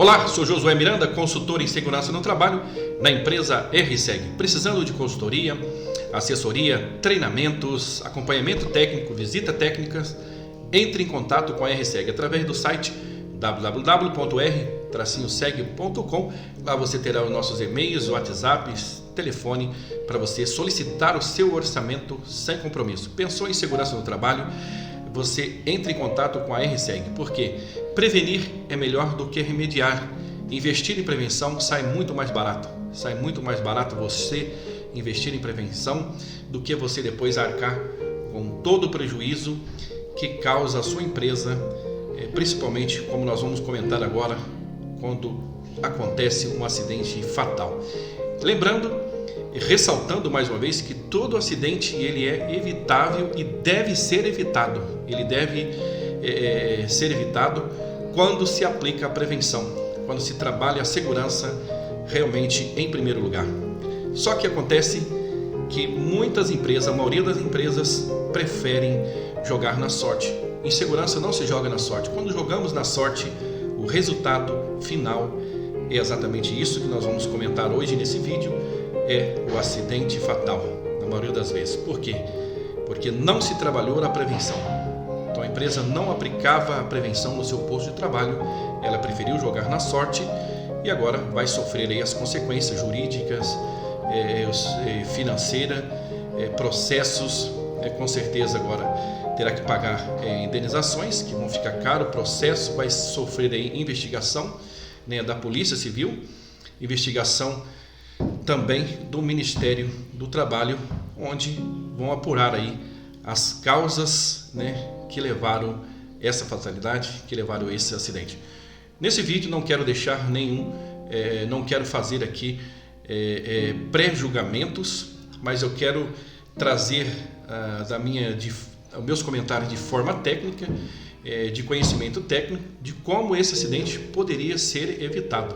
Olá, sou Josué Miranda, consultor em segurança no trabalho na empresa RSEG. Precisando de consultoria, assessoria, treinamentos, acompanhamento técnico, visita técnicas, entre em contato com a RSEG através do site www.r-seg.com. Lá você terá os nossos e-mails, WhatsApps, telefone para você solicitar o seu orçamento sem compromisso. Pensou em segurança no trabalho? Você entre em contato com a RSEG, porque prevenir é melhor do que remediar. Investir em prevenção sai muito mais barato. Sai muito mais barato você investir em prevenção do que você depois arcar com todo o prejuízo que causa a sua empresa, principalmente como nós vamos comentar agora, quando acontece um acidente fatal. Lembrando, ressaltando mais uma vez que todo acidente ele é evitável e deve ser evitado. Ele deve ser evitado quando se aplica a prevenção, quando se trabalha a segurança realmente em primeiro lugar. Só que acontece que muitas empresas, a maioria das empresas, preferem jogar na sorte. Em segurança não se joga na sorte. Quando jogamos na sorte, o resultado final é exatamente isso que nós vamos comentar hoje nesse vídeo, é o acidente fatal, na maioria das vezes. Por quê? Porque não se trabalhou a prevenção. Então a empresa não aplicava a prevenção no seu posto de trabalho, ela preferiu jogar na sorte e agora vai sofrer aí as consequências jurídicas, financeiras, processos, com certeza agora terá que pagar indenizações que vão ficar caro, o processo vai sofrer aí investigação, da Polícia Civil, investigação também do Ministério do Trabalho, onde vão apurar aí as causas, que levaram essa fatalidade, que levaram esse acidente. Nesse vídeo não quero deixar não quero fazer aqui pré-julgamentos, mas eu quero trazer meus comentários de forma técnica, de conhecimento técnico, de como esse acidente poderia ser evitado.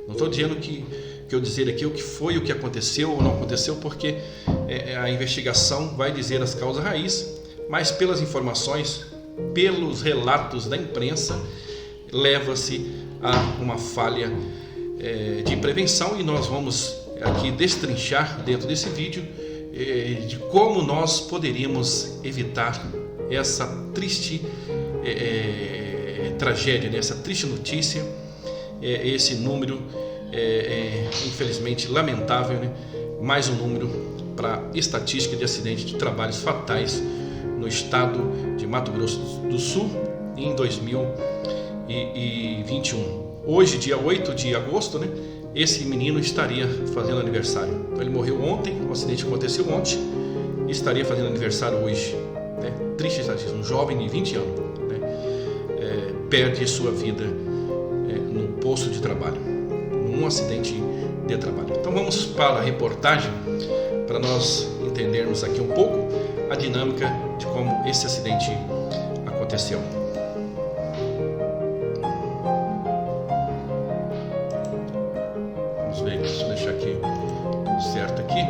Não estou dizendo que eu dizer aqui o que foi, o que aconteceu ou não aconteceu, porque a investigação vai dizer as causas raiz, mas pelas informações, pelos relatos da imprensa, leva-se a uma falha de prevenção, e nós vamos aqui destrinchar dentro desse vídeo de como nós poderíamos evitar essa triste tragédia, essa triste notícia, esse número infelizmente lamentável, mais um número para estatística de acidentes de trabalhos fatais no estado de Mato Grosso do Sul em 2021. Hoje, dia 8 de agosto, esse menino estaria fazendo aniversário. Ele morreu ontem, o acidente aconteceu ontem e estaria fazendo aniversário hoje. Triste estatística, um jovem de 20 anos perde sua vida num posto de trabalho, num acidente de trabalho. Então vamos para a reportagem para nós entendermos aqui um pouco a dinâmica de como esse acidente aconteceu. Vamos ver, deixa eu deixar aqui tudo certo aqui.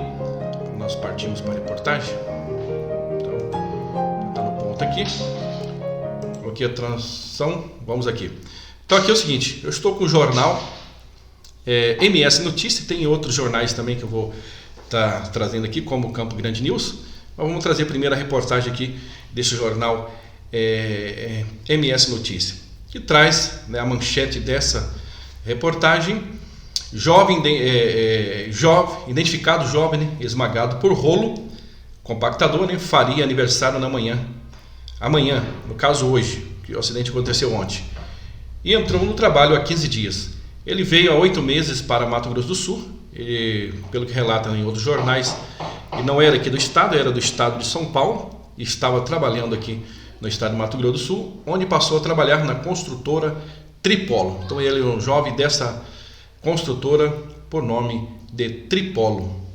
Nós partimos para a reportagem. Então, está no ponto aqui. Coloquei a transição, vamos aqui. Então aqui é o seguinte, eu estou com o jornal MS Notícia, tem outros jornais também que eu vou estar trazendo aqui, como o Campo Grande News, mas vamos trazer primeiro a reportagem aqui desse jornal MS Notícia, que traz a manchete dessa reportagem: identificado jovem esmagado por rolo compactador, faria aniversário amanhã, no caso hoje, que o acidente aconteceu ontem, e entrou no trabalho há 15 dias. Ele veio há 8 meses para Mato Grosso do Sul, pelo que relatam em outros jornais, ele não era aqui do estado, era do estado de São Paulo, e estava trabalhando aqui no estado de Mato Grosso do Sul, onde passou a trabalhar na construtora Tripolo. Então ele é um jovem dessa construtora por nome de Tripolo.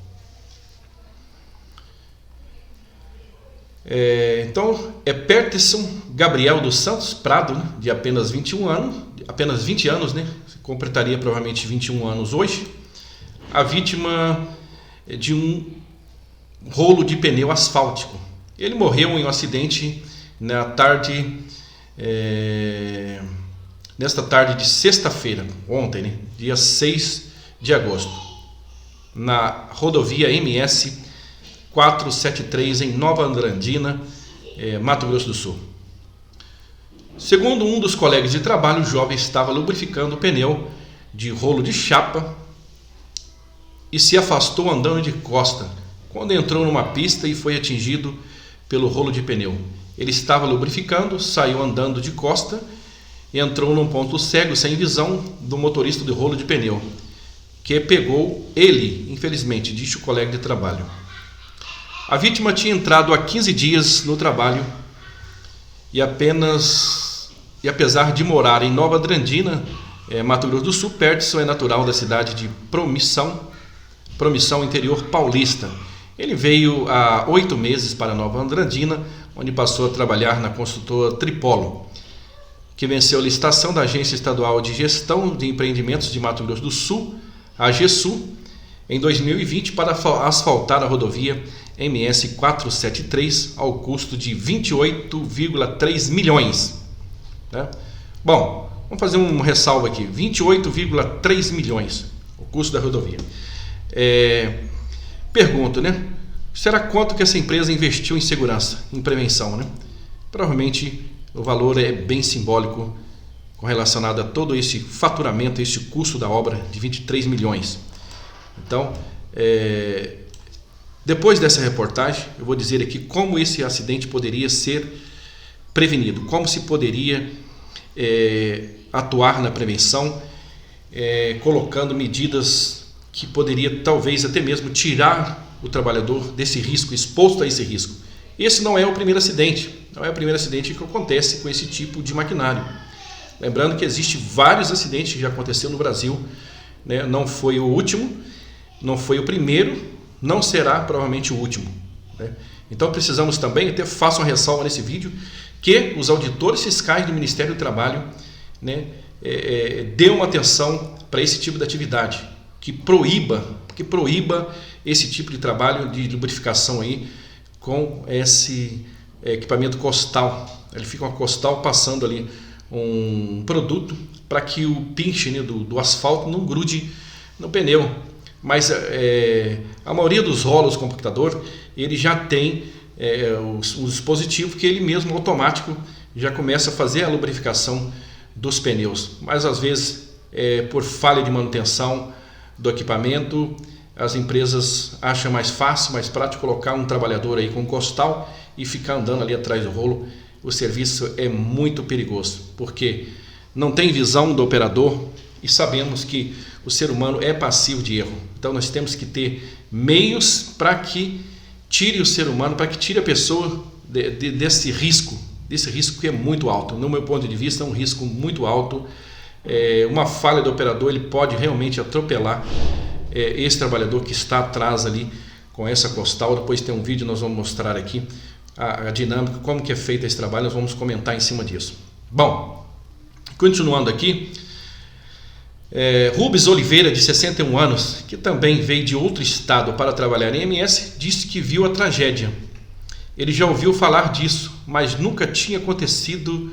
Então é Peterson Gabriel dos Santos Prado, de apenas 20 anos, completaria provavelmente 21 anos hoje, a vítima de um rolo de pneu asfáltico. Ele morreu em um acidente na tarde nesta tarde de sexta-feira, ontem, né, dia 6 de agosto, na rodovia MS 473 em Nova Andradina, Mato Grosso do Sul. Segundo um dos colegas de trabalho, o jovem estava lubrificando o pneu de rolo de chapa e se afastou andando de costa, quando entrou numa pista e foi atingido pelo rolo de pneu. Ele estava lubrificando, saiu andando de costa e entrou num ponto cego, sem visão, do motorista do rolo de pneu, que pegou ele, infelizmente, disse o colega de trabalho. A vítima tinha entrado há 15 dias no trabalho e apesar de morar em Nova Andradina, Mato Grosso do Sul, Peterson é natural da cidade de Promissão, interior paulista. Ele veio há 8 meses para Nova Andradina, onde passou a trabalhar na construtora Tripolo, que venceu a licitação da Agência Estadual de Gestão de Empreendimentos de Mato Grosso do Sul, a AGESU, em 2020 para asfaltar a rodovia MS 473 ao custo de 28,3 milhões. Né? Bom, vamos fazer um ressalvo aqui, 28,3 milhões o custo da rodovia. Pergunto, né? Será quanto que essa empresa investiu em segurança, em prevenção, né? Provavelmente o valor é bem simbólico relacionado a todo esse faturamento, esse custo da obra de 23 milhões. Então, depois dessa reportagem, eu vou dizer aqui como esse acidente poderia ser prevenido, como se poderia atuar na prevenção, colocando medidas que poderia talvez até mesmo tirar o trabalhador desse risco, exposto a esse risco. Esse não é o primeiro acidente, que acontece com esse tipo de maquinário. Lembrando que existem vários acidentes que já aconteceram no Brasil, né? Não foi o último, não foi o primeiro, não será provavelmente o último, né? Então precisamos também, até faço uma ressalva nesse vídeo, que os auditores fiscais do Ministério do Trabalho, né, dêem uma atenção para esse tipo de atividade, que proíba esse tipo de trabalho de lubrificação aí com esse equipamento costal. Ele fica uma costal passando ali um produto para que o pinche, né, do asfalto não grude no pneu. Mas a maioria dos rolos compactador, ele já tem o dispositivo que ele mesmo automático já começa a fazer a lubrificação dos pneus. Mas às vezes por falha de manutenção do equipamento, as empresas acham mais fácil, mais prático colocar um trabalhador aí com costal e ficar andando ali atrás do rolo. O serviço é muito perigoso, porque não tem visão do operador e sabemos que o ser humano é passivo de erro. Então nós temos que ter meios para que tire o ser humano, para que tire a pessoa desse risco que é muito alto. No meu ponto de vista, é um risco muito alto. Uma falha do operador, ele pode realmente atropelar esse trabalhador que está atrás ali com essa costal. Depois tem um vídeo, nós vamos mostrar aqui a dinâmica, como que é feito esse trabalho, nós vamos comentar em cima disso. Bom, continuando aqui, Rubens Oliveira, de 61 anos, que também veio de outro estado para trabalhar em MS, disse que viu a tragédia. Ele já ouviu falar disso, mas nunca tinha acontecido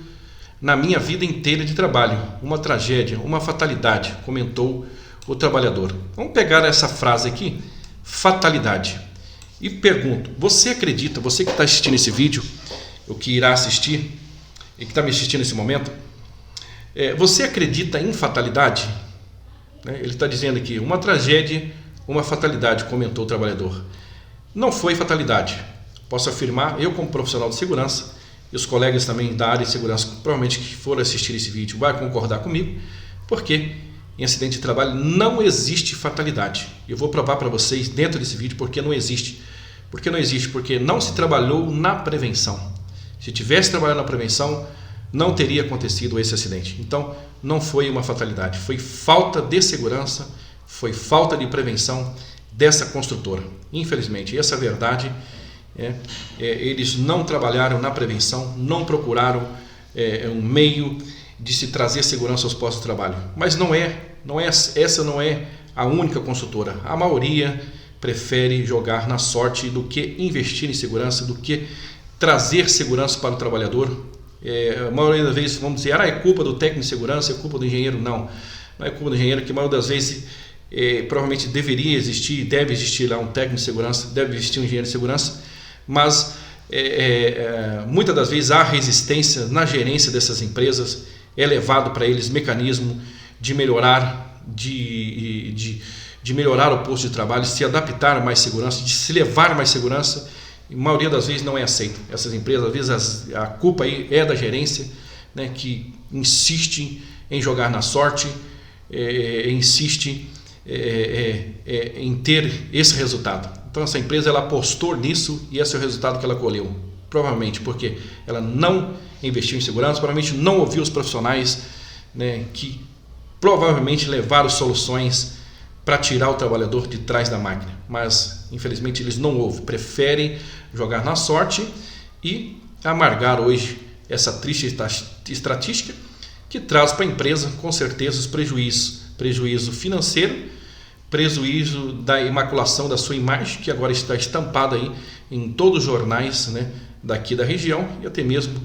na minha vida inteira de trabalho. Uma tragédia, uma fatalidade, comentou o trabalhador. Vamos pegar essa frase aqui, fatalidade, e pergunto, você acredita, você que está assistindo esse vídeo, ou que irá assistir, e que está me assistindo nesse momento, você acredita em fatalidade? Ele está dizendo aqui, uma tragédia, uma fatalidade, comentou o trabalhador. Não foi fatalidade, posso afirmar, eu como profissional de segurança, e os colegas também da área de segurança, provavelmente que for assistir esse vídeo, vai concordar comigo, porque em acidente de trabalho não existe fatalidade. Eu vou provar para vocês dentro desse vídeo porque não existe. Porque não existe, porque não se trabalhou na prevenção. Se tivesse trabalhado na prevenção, não teria acontecido esse acidente. Então, não foi uma fatalidade, foi falta de segurança, foi falta de prevenção dessa construtora. Infelizmente, essa é a verdade. Eles não trabalharam na prevenção, não procuraram um meio de se trazer segurança aos postos de trabalho. Mas essa não é a única construtora. A maioria prefere jogar na sorte do que investir em segurança, do que trazer segurança para o trabalhador A maioria das vezes vamos dizer, é culpa do técnico de segurança, é culpa do engenheiro. Não é culpa do engenheiro, que a maioria das vezes provavelmente deveria existir, deve existir lá um técnico de segurança, deve existir um engenheiro de segurança, mas muitas das vezes há resistência na gerência dessas empresas, é levado para eles mecanismo de melhorar, de melhorar o posto de trabalho, se adaptar a mais segurança, de se levar mais segurança, e a maioria das vezes não é aceito. Essas empresas, às vezes a culpa aí é da gerência, né, que insiste em jogar na sorte, insiste em ter esse resultado. Então essa empresa ela apostou nisso e esse é o resultado que ela colheu, provavelmente porque ela não investiu em segurança, provavelmente não ouviu os profissionais, né, que provavelmente levaram soluções para tirar o trabalhador de trás da máquina, mas infelizmente eles não ouvem, preferem jogar na sorte e amargar hoje essa triste estatística que traz para a empresa com certeza os prejuízo financeiro, prejuízo da imaculação da sua imagem, que agora está estampada aí em todos os jornais, né, daqui da região e até mesmo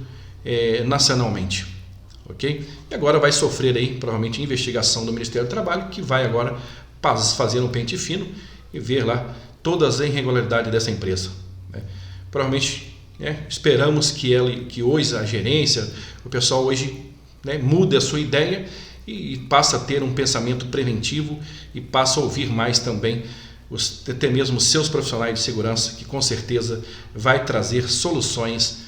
nacionalmente, ok? E agora vai sofrer aí provavelmente investigação do Ministério do Trabalho, que vai agora fazer um pente fino e ver lá todas as irregularidades dessa empresa, né? Provavelmente, esperamos que hoje a gerência, o pessoal hoje, né, mude a sua ideia e passa a ter um pensamento preventivo e passa a ouvir mais também até mesmo os seus profissionais de segurança, que com certeza vai trazer soluções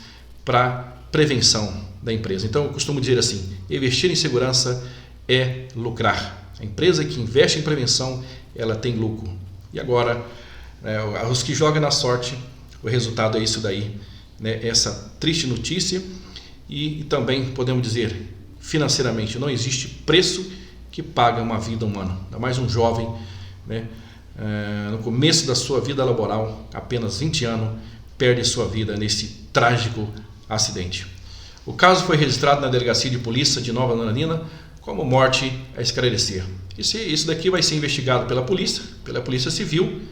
para prevenção da empresa. Então eu costumo dizer assim, investir em segurança é lucrar. A empresa que investe em prevenção, ela tem lucro. E agora, os que jogam na sorte, o resultado é isso daí, né? Essa triste notícia. E também podemos dizer, financeiramente, não existe preço que paga uma vida humana. Ainda mais um jovem, né, no começo da sua vida laboral, apenas 20 anos, perde sua vida nesse trágico acidente. O caso foi registrado na Delegacia de Polícia de Nova Andradina como morte a esclarecer. Isso daqui vai ser investigado pela Polícia Civil,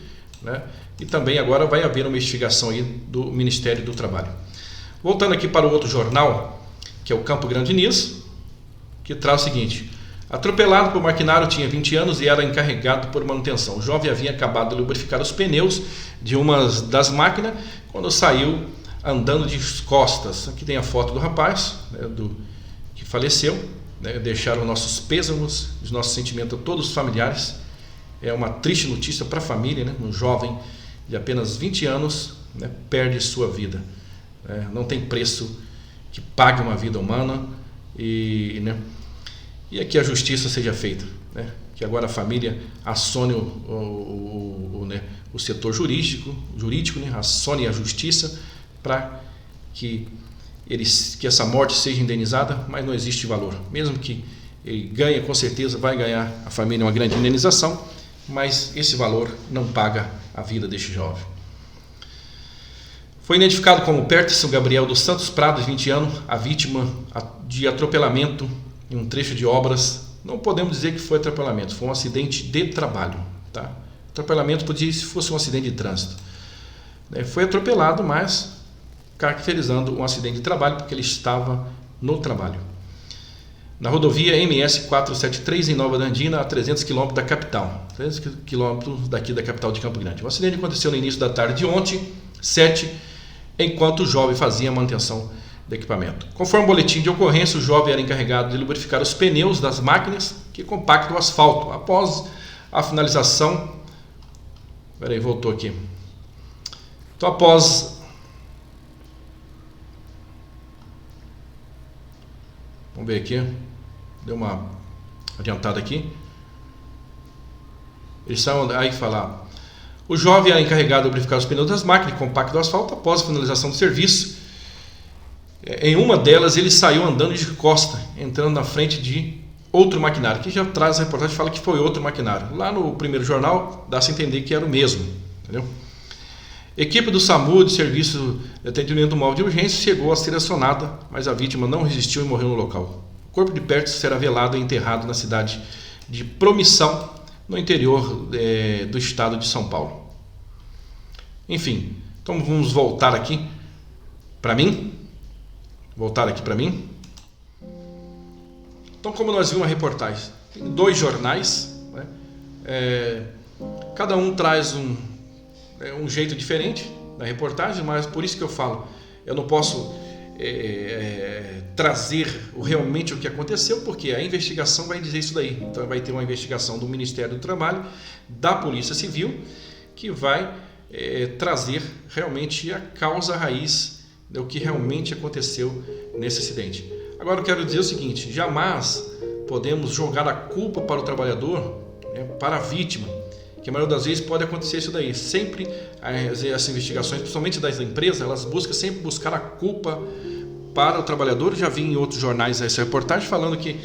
né? E também agora vai haver uma investigação aí do Ministério do Trabalho. Voltando aqui para o outro jornal, que é o Campo Grande News, que traz o seguinte: atropelado por maquinário, tinha 20 anos e era encarregado por manutenção. O jovem havia acabado de lubrificar os pneus de uma das máquinas quando saiu andando de costas. Aqui tem a foto do rapaz, né, que faleceu, né? Deixaram nossos pêsames, os nossos sentimentos a todos os familiares. É uma triste notícia para a família, né? Um jovem de apenas 20 anos, né, perde sua vida. Não tem preço que pague uma vida humana e que a justiça seja feita, né? Que agora a família acione o setor jurídico, né? Acione a justiça para que essa morte seja indenizada, mas não existe valor. Mesmo que ele ganhe, com certeza vai ganhar a família uma grande indenização, mas esse valor não paga a vida deste jovem. Foi identificado como Perterson Gabriel dos Santos Prados, 20 anos, a vítima de atropelamento em um trecho de obras. Não podemos dizer que foi atropelamento, foi um acidente de trabalho, tá? Atropelamento podia se fosse um acidente de trânsito. Foi atropelado, mas caracterizando um acidente de trabalho, porque ele estava no trabalho. Na rodovia MS 473, em Nova Andradina, a 300 km da capital. 300 km daqui da capital de Campo Grande. O acidente aconteceu no início da tarde de ontem, 7, enquanto o jovem fazia a manutenção do equipamento. Conforme o boletim de ocorrência, o jovem era encarregado de lubrificar os pneus das máquinas que compactam o asfalto. Após a finalização... Peraí, voltou aqui. Então, após... Vamos ver aqui. Deu uma adiantada aqui. Eles são aí falar. O jovem era encarregado de lubrificar os pneus das máquinas que compactam o asfalto. Após a finalização do serviço, em uma delas ele saiu andando de costa, entrando na frente de outro maquinário. Aqui já traz a reportagem, fala que foi outro maquinário. Lá no primeiro jornal dá-se a entender que era o mesmo, entendeu? Equipe do SAMU, de Serviço de Atendimento Móvel de Urgência, chegou a ser acionada, mas a vítima não resistiu e morreu no local. O corpo de Perterson será velado e enterrado na cidade de Promissão, no interior do estado de São Paulo. Enfim, então vamos voltar aqui para mim, voltar aqui para mim. Então, como nós vimos a reportagem, tem 2 jornais, né? Cada um traz um jeito diferente da reportagem, mas por isso que eu falo, eu não posso trazer realmente o que aconteceu, porque a investigação vai dizer isso daí. Então vai ter uma investigação do Ministério do Trabalho, da Polícia Civil, que vai trazer realmente a causa raiz do que realmente aconteceu nesse acidente. Agora eu quero dizer o seguinte, jamais podemos jogar a culpa para o trabalhador, para a vítima, que a maioria das vezes pode acontecer isso daí. Sempre as investigações, principalmente das empresas, elas buscam sempre buscar a culpa para o trabalhador. Eu já vi em outros jornais essa reportagem falando que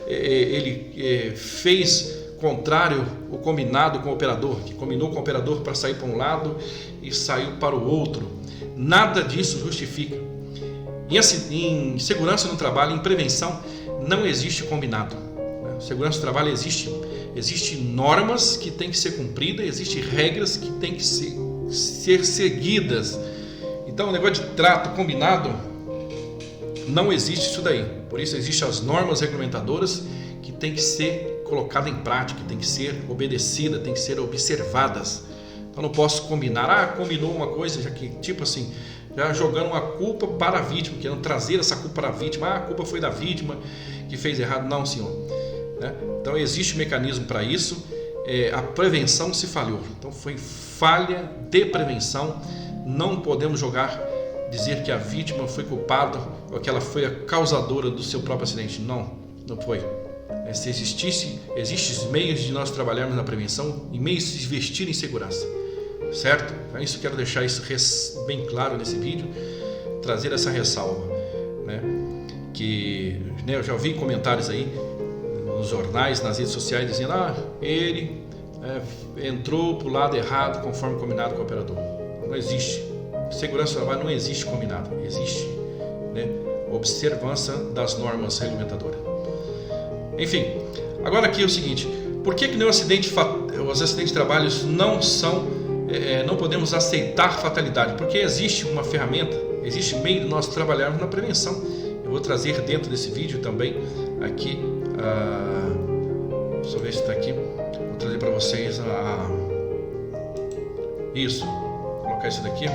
ele fez contrário o combinado com o operador, que combinou com o operador para sair para um lado e saiu para o outro. Nada disso justifica. Em segurança no trabalho, em prevenção, não existe combinado. Segurança no trabalho existe normas que têm que ser cumpridas, existem regras que têm que ser seguidas. Então o negócio de trato combinado não existe isso daí. Por isso existem as normas regulamentadoras que têm que ser colocadas em prática, têm que ser obedecidas, têm que ser observadas. Então não posso combinar, combinou uma coisa, já que tipo assim, já jogando uma culpa para a vítima, querendo trazer essa culpa para a vítima, a culpa foi da vítima que fez errado. Não, senhor. Então existe um mecanismo para isso. A prevenção se falhou, então foi falha de prevenção. Não podemos dizer que a vítima foi culpada ou que ela foi a causadora do seu próprio acidente. Não foi. Se existem meios de nós trabalharmos na prevenção e meios de investir em segurança, certo? Então isso, quero deixar isso bem claro nesse vídeo, trazer essa ressalva, que eu já ouvi comentários aí nos jornais, nas redes sociais, dizendo ele entrou para o lado errado conforme combinado com o operador. Não existe. Segurança do trabalho não existe combinado, existe observância das normas regulamentadoras. Enfim, agora aqui é o seguinte, por que os acidentes de trabalho não podemos aceitar fatalidade? Porque existe uma ferramenta, existe meio de nós trabalharmos na prevenção. Eu vou trazer dentro desse vídeo também aqui, deixa eu ver se está aqui, vou trazer para vocês isso, vou colocar isso daqui,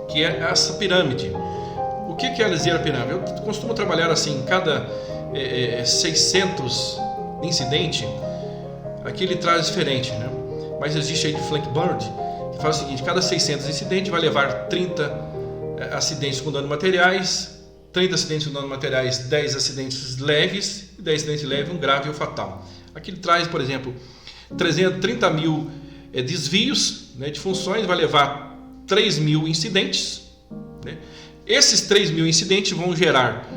que é essa pirâmide. O que é a ligeira pirâmide? Eu costumo trabalhar assim, cada 600 incidentes, aqui ele traz diferente, mas existe aí de Flankbird, que faz o seguinte, cada 600 incidentes vai levar 30 acidentes com dano materiais, 30 acidentes com dano materiais, 10 acidentes leves, e 10 acidentes leves, um grave ou fatal. Aqui ele traz, por exemplo, 330 mil desvios de funções, vai levar 3 mil incidentes. Esses 3 mil incidentes vão gerar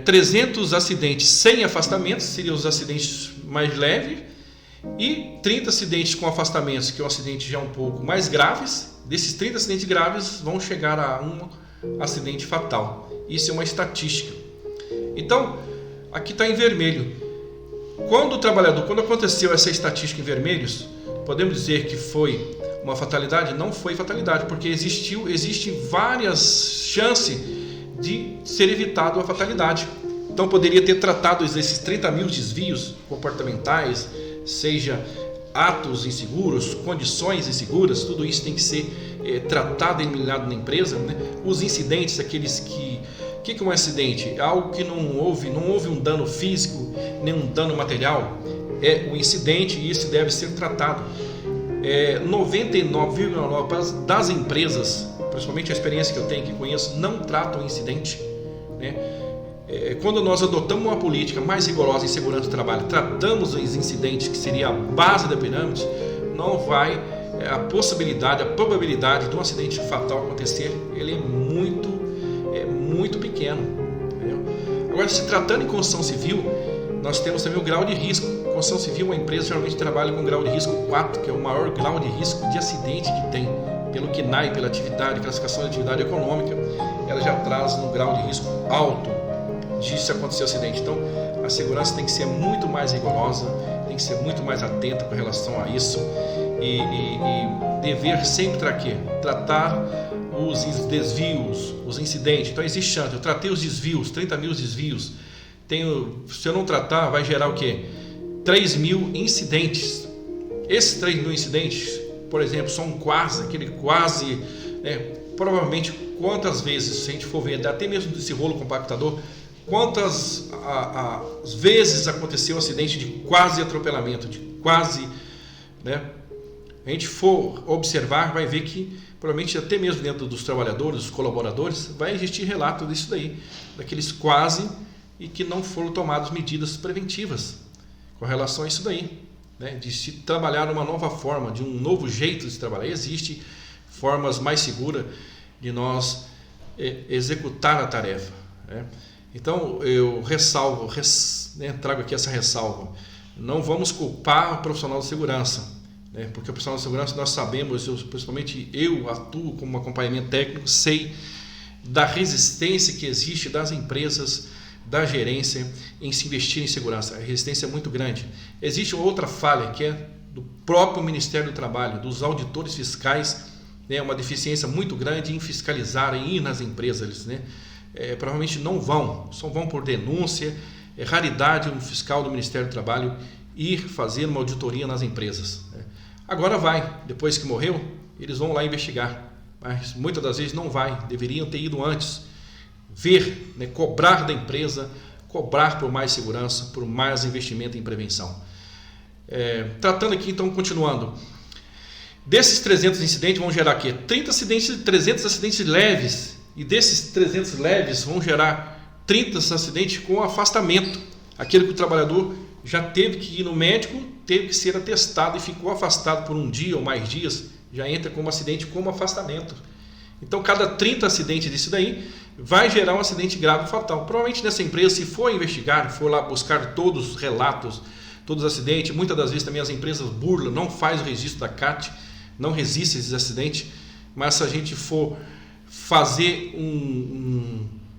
300 acidentes sem afastamentos, seriam os acidentes mais leves, e 30 acidentes com afastamentos, que é um acidente já um pouco mais graves. Desses 30 acidentes graves vão chegar a um acidente fatal. Isso é uma estatística. Então, aqui está em vermelho. Quando aconteceu essa estatística em vermelhos, podemos dizer que foi uma fatalidade? Não foi fatalidade, porque existem várias chances de ser evitado a fatalidade. Então poderia ter tratado esses 30 mil desvios comportamentais, seja atos inseguros, condições inseguras, tudo isso tem que ser tratado e eliminado na empresa. Os incidentes, aqueles que é um acidente? É algo que não houve um dano físico, nem um dano material. É um incidente e isso deve ser tratado. 99,9% das empresas, principalmente a experiência que eu tenho, que conheço, não tratam o incidente. Quando nós adotamos uma política mais rigorosa em segurança do trabalho, tratamos os incidentes, que seria a base da pirâmide, não vai a probabilidade de um acidente fatal acontecer, ele é muito pequeno. Entendeu? Agora, se tratando em construção civil, nós temos também o grau de risco. Construção civil, uma empresa geralmente trabalha com grau de risco 4, que é o maior grau de risco de acidente que tem. Pelo CNAE, pela atividade, classificação de atividade econômica, ela já traz um grau de risco alto de se acontecer acidente. Então, a segurança tem que ser muito mais rigorosa, tem que ser muito mais atenta com relação a isso e dever sempre tratar os desvios, os incidentes. Então existe chance. Eu tratei os desvios, 30 mil desvios. Se eu não tratar, vai gerar o quê? 3 mil incidentes. Esses 3 mil incidentes, por exemplo, são quase, provavelmente quantas vezes, se a gente for ver, até mesmo desse rolo compactador, quantas vezes aconteceu um acidente de quase atropelamento, de quase, a gente for observar, vai ver que provavelmente até mesmo dentro dos trabalhadores, dos colaboradores, vai existir relato disso daí, daqueles quase e que não foram tomadas medidas preventivas com relação a isso daí, de se trabalhar uma nova forma, de um novo jeito de se trabalhar. Existem formas mais seguras de nós executar a tarefa. Então eu trago aqui essa ressalva. Não vamos culpar o profissional de segurança, porque o profissional de segurança, nós sabemos, principalmente eu atuo como acompanhamento técnico, sei da resistência que existe das empresas, da gerência em se investir em segurança. A resistência é muito grande. Existe outra falha que é do próprio Ministério do Trabalho, dos auditores fiscais, uma deficiência muito grande em fiscalizar, em ir nas empresas. Provavelmente não vão, só vão por denúncia. É raridade um fiscal do Ministério do Trabalho ir fazer uma auditoria nas empresas. Agora vai, depois que morreu, eles vão lá investigar, mas muitas das vezes não vai, deveriam ter ido antes, ver, cobrar da empresa, cobrar por mais segurança, por mais investimento em prevenção. Tratando aqui, então, continuando, desses 300 incidentes vão gerar aqui 300 acidentes leves, e desses 300 leves vão gerar 30 acidentes com afastamento, aquele que o trabalhador já teve que ir no médico, teve que ser atestado e ficou afastado por um dia ou mais dias, já entra como acidente como afastamento. Então cada 30 acidentes disso daí vai gerar um acidente grave fatal. Provavelmente nessa empresa, se for investigar, for lá buscar todos os relatos, todos os acidentes, muitas das vezes também as empresas burlam, não faz o registro da CAT, não resiste a esses acidentes, mas se a gente for fazer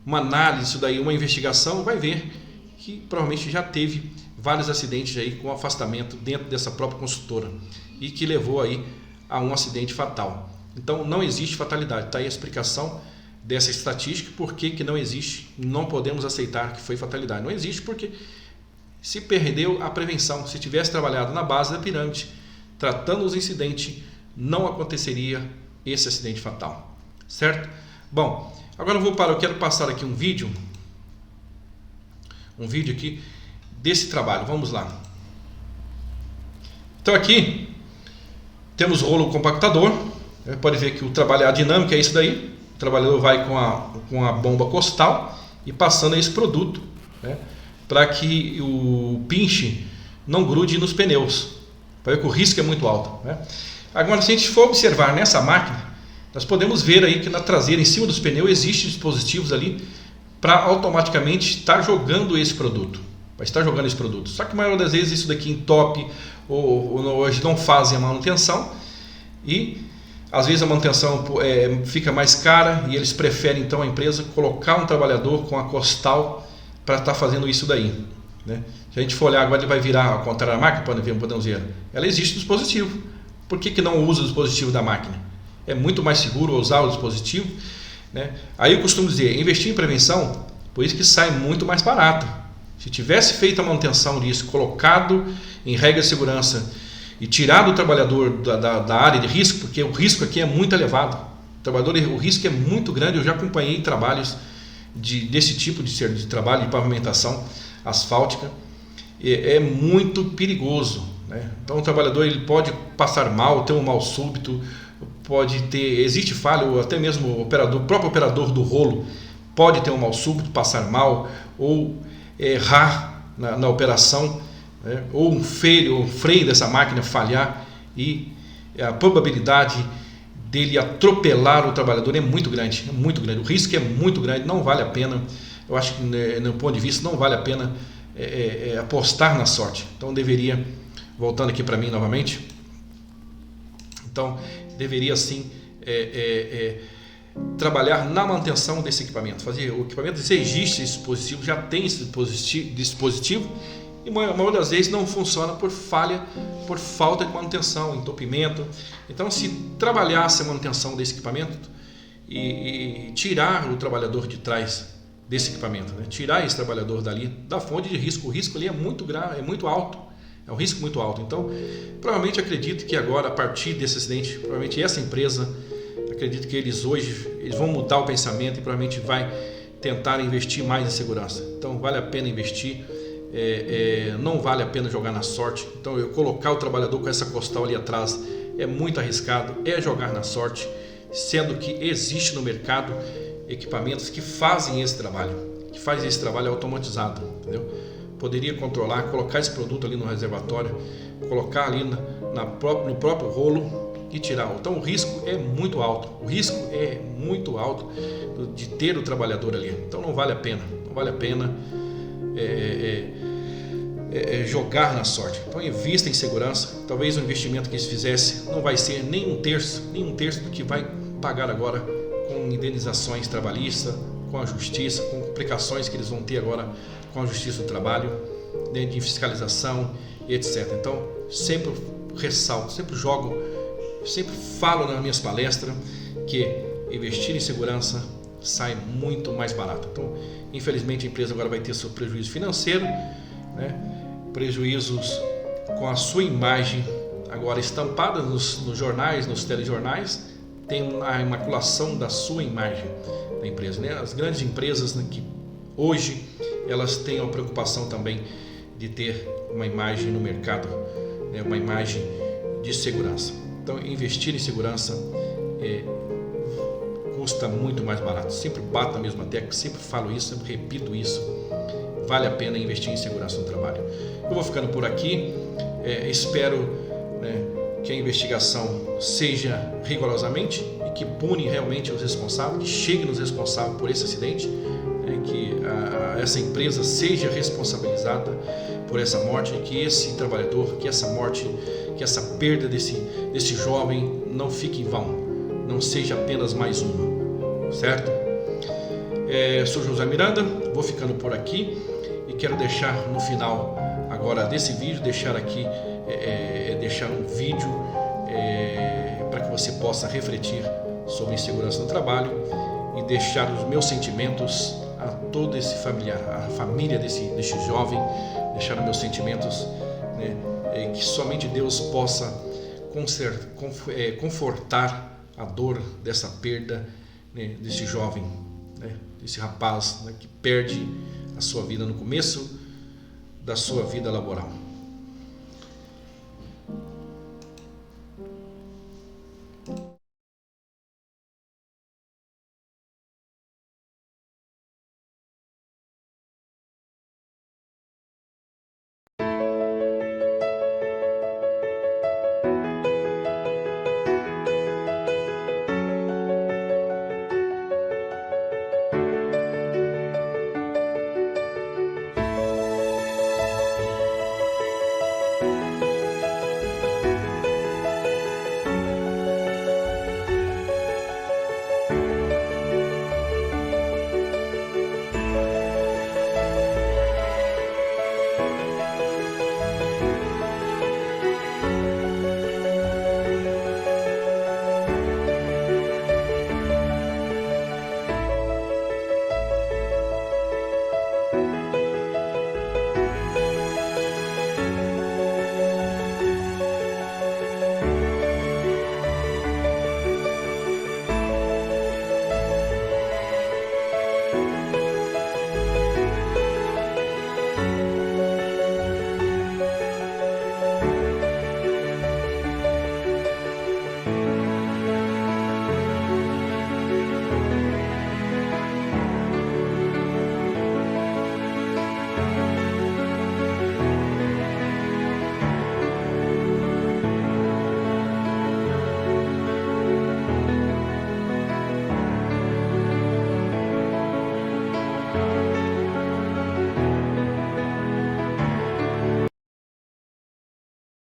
uma análise disso daí, uma investigação, vai ver que provavelmente já teve vários acidentes aí com afastamento dentro dessa própria consultora e que levou aí a um acidente fatal. Então não existe fatalidade, está aí a explicação dessa estatística, por que não existe, não podemos aceitar que foi fatalidade. Não existe porque se perdeu a prevenção. Se tivesse trabalhado na base da pirâmide, tratando os incidentes, não aconteceria esse acidente fatal, certo? Bom, agora eu quero passar aqui um vídeo aqui desse trabalho. Vamos lá. Então aqui temos o rolo compactador. Pode ver que o trabalho, a dinâmica é isso daí. O trabalhador vai com a bomba costal e passando esse produto, para que o pinche não grude nos pneus. Para ver que o risco é muito alto. Agora, se a gente for observar nessa máquina, nós podemos ver aí que na traseira, em cima dos pneus, existem dispositivos ali para automaticamente estar jogando esse produto. Só que a maioria das vezes isso daqui entope ou hoje não fazem a manutenção e às vezes a manutenção fica mais cara e eles preferem então a empresa colocar um trabalhador com a costal para estar fazendo isso daí. Se a gente for olhar agora, ele vai virar ao contrário da máquina, podemos ver. Ela existe no dispositivo. Por que não usa o dispositivo da máquina? É muito mais seguro usar o dispositivo. Aí eu costumo dizer, investir em prevenção, por isso que sai muito mais barato. Se tivesse feito a manutenção disso, colocado em regra de segurança e tirado o trabalhador da área de risco, porque o risco aqui é muito elevado. O risco é muito grande. Eu já acompanhei trabalhos desse tipo de trabalho de pavimentação asfáltica. É muito perigoso. Então o trabalhador ele pode passar mal, ter um mal súbito, existe falha, ou até mesmo o próprio operador do rolo pode ter um mal súbito, passar mal ou errar na operação, ou um freio dessa máquina falhar e a probabilidade dele atropelar o trabalhador é muito grande, o risco é muito grande, não vale a pena. Eu acho que no ponto de vista não vale a pena apostar na sorte. Então deveria, voltando aqui para mim novamente, então deveria sim trabalhar na manutenção desse equipamento, fazer o equipamento, se existe esse dispositivo, já tem esse dispositivo e a maioria das vezes não funciona por falha, por falta de manutenção, entupimento. Então se trabalhasse a manutenção desse equipamento e tirar o trabalhador de trás desse equipamento, né? Tirar esse trabalhador dali da fonte de risco. O risco ali é muito grave, é muito alto, é um risco muito alto. Então, provavelmente acredito que agora, a partir desse acidente, provavelmente essa empresa, acredito que eles vão mudar o pensamento e provavelmente vai tentar investir mais em segurança. Então, vale a pena investir. Não vale a pena jogar na sorte. Então, eu colocar o trabalhador com essa costal ali atrás é muito arriscado, é jogar na sorte, sendo que existe no mercado equipamentos que fazem esse trabalho automatizado, entendeu? Poderia controlar, colocar esse produto ali no reservatório, colocar ali no próprio rolo e tirar. Então o risco é muito alto, de ter o trabalhador ali. Então não vale a pena jogar na sorte. Então invista em segurança. Talvez o investimento que eles fizessem não vai ser nem um terço do que vai pagar agora com indenizações trabalhistas, com a justiça, com complicações que eles vão ter agora com a justiça do trabalho, né, de fiscalização e etc. Então sempre ressalto, sempre falo nas minhas palestras que investir em segurança sai muito mais barato. Então, infelizmente, a empresa agora vai ter seu prejuízo financeiro, né? Prejuízos com a sua imagem agora estampada nos jornais, nos telejornais, tem a imaculação da sua imagem da empresa, né? As grandes empresas, né, que hoje elas têm a preocupação também de ter uma imagem no mercado, né, uma imagem de segurança. Então, investir em segurança custa muito mais barato. Sempre bato na mesma tecla, sempre falo isso, sempre repito isso. Vale a pena investir em segurança no trabalho. Eu vou ficando por aqui. Espero, né, que a investigação seja rigorosamente e que pune realmente os responsáveis, que chegue nos responsáveis por esse acidente, né, que essa empresa seja responsabilizada por essa morte, que esse trabalhador, que essa morte, que essa perda desse jovem não fique em vão, não seja apenas mais uma, certo? Sou José Miranda, vou ficando por aqui e quero deixar no final agora desse vídeo, deixar um vídeo para que você possa refletir sobre insegurança no trabalho e deixar os meus sentimentos a todo esse familiar, a família desse jovem, deixar os meus sentimentos, né, que somente Deus possa confortar a dor dessa perda, né, desse jovem, né, desse rapaz, né, que perde a sua vida no começo da sua vida laboral.